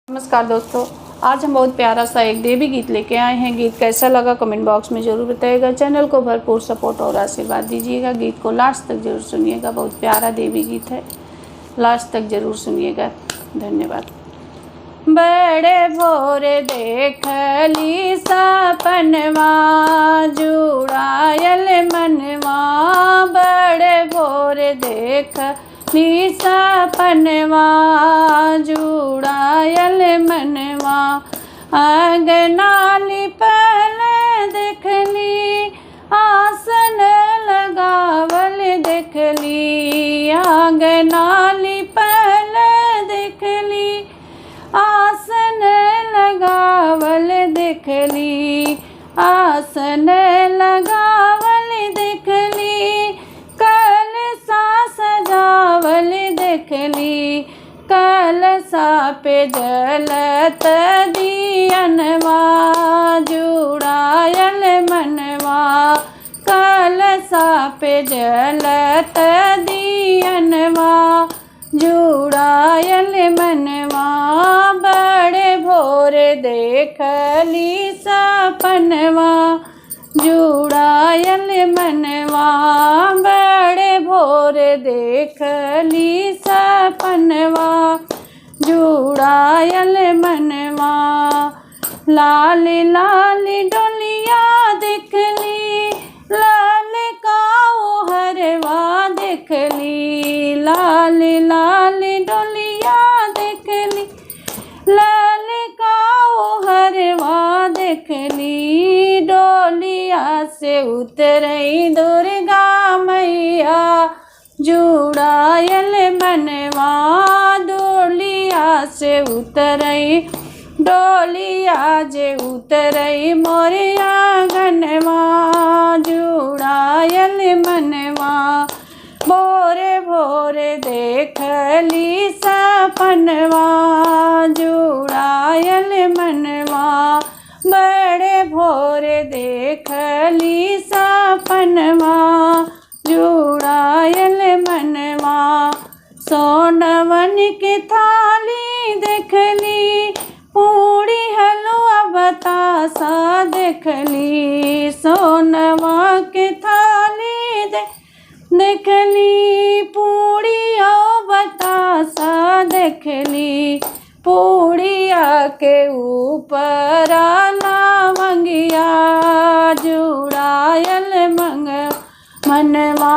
नमस्कार दोस्तों, आज हम बहुत प्यारा सा एक देवी गीत लेके आए हैं। गीत कैसा लगा कमेंट बॉक्स में ज़रूर बताइएगा। चैनल को भरपूर सपोर्ट और आशीर्वाद दीजिएगा। गीत को लास्ट तक जरूर सुनिएगा, बहुत प्यारा देवी गीत है, लास्ट तक जरूर सुनिएगा। धन्यवाद। बड़े भोरे देखली सपनवा जुड़ायल मनवा, बड़े भोरे देखली सपनवा जुड़ायल मनवा, अंगनाली पहले देखली आसन लगावल देखली, अंगनाली पहले देखली आसन लगावल देखली, आसन लगावल देखली, कलसा सजावल देखली, कलसा पे जलत दियनवा जुड़ायल मनवा, कलसा पे जलत दियनवा जुड़ायल मनवा, बड़े भोरे देखली सपनवा जुड़ायल मनवा, बड़े भोरे देखली सपनवा जुड़ायल मनवा, लाल लाल डोलिया देखली, लाल काऊ हरवा देखली, लाल लाल डोलिया देखली, लाल काऊ हरवा देखली, डोलिया से उतरई दुर्गा मैया जुड़ायल मनवा, डोलिया से उतरई, डोलिया जे उतरई मोरिया गनवा जुड़ायल मनवा, भोरे भोरे देखली सपनवा जुड़ायल मनवा, बड़े भोरे देखली सपनवा जुड़ायल मनवा, सोनवन की थाली देखली, पूड़ी हलवा बतासा देखली, सोनवा की थाली देखली, पूड़ी और बतासा देखली, पूड़िया के ऊपर लवंगिया जुड़ायल मनवा,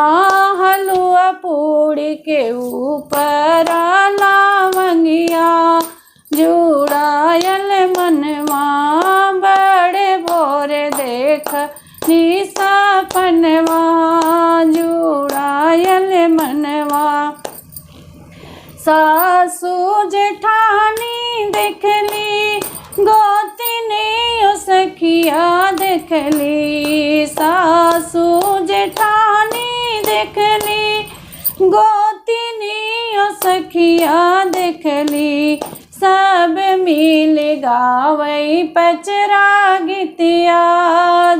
हलवा पूड़ी के ऊपर लवंगिया जुड़ायल मनवा, बड़े भोरे देखली सपनवा जुड़ायल मनवा, सासू जेठानी देखली, गोतनी सखिया देखली, सासू जेठानी देखली, गोतनी सखिया देखली, सब मिल गावई पचरा गीतिया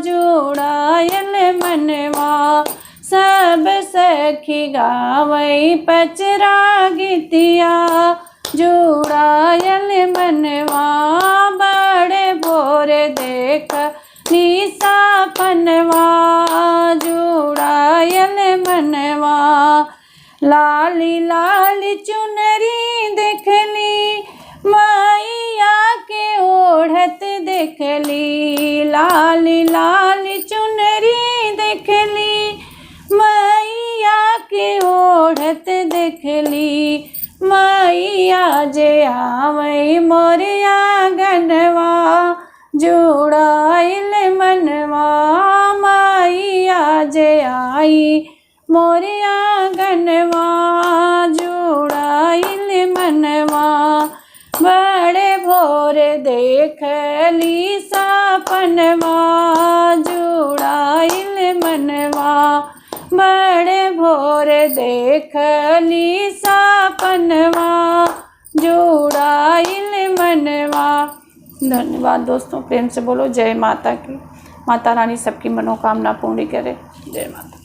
जुड़ायल मनवा, सब सखी गावई पचरा गीतिया जुड़ायल मनवा, बड़े भोरे देखली सपनवा जुड़ायल मनवा, लाली लाली चुनरी देखली, मैया के ओढ़त देखली, लाली लाली चुनरी देखली, मैया के ओढ़त देखली, मैया जे आवई मोरिया गनवा जुड़ायल मनवा, मैया जे आई मोरिया गनवा जुड़ायल मनवा, बड़े भोरे देखली सपनवा जुड़ायल मनवा, बड़े भोरे देखली सपनवा जुड़ायल मनवा। धन्यवाद दोस्तों, प्रेम से बोलो जय माता की। माता रानी सबकी मनोकामना पूर्ण करे। जय माता।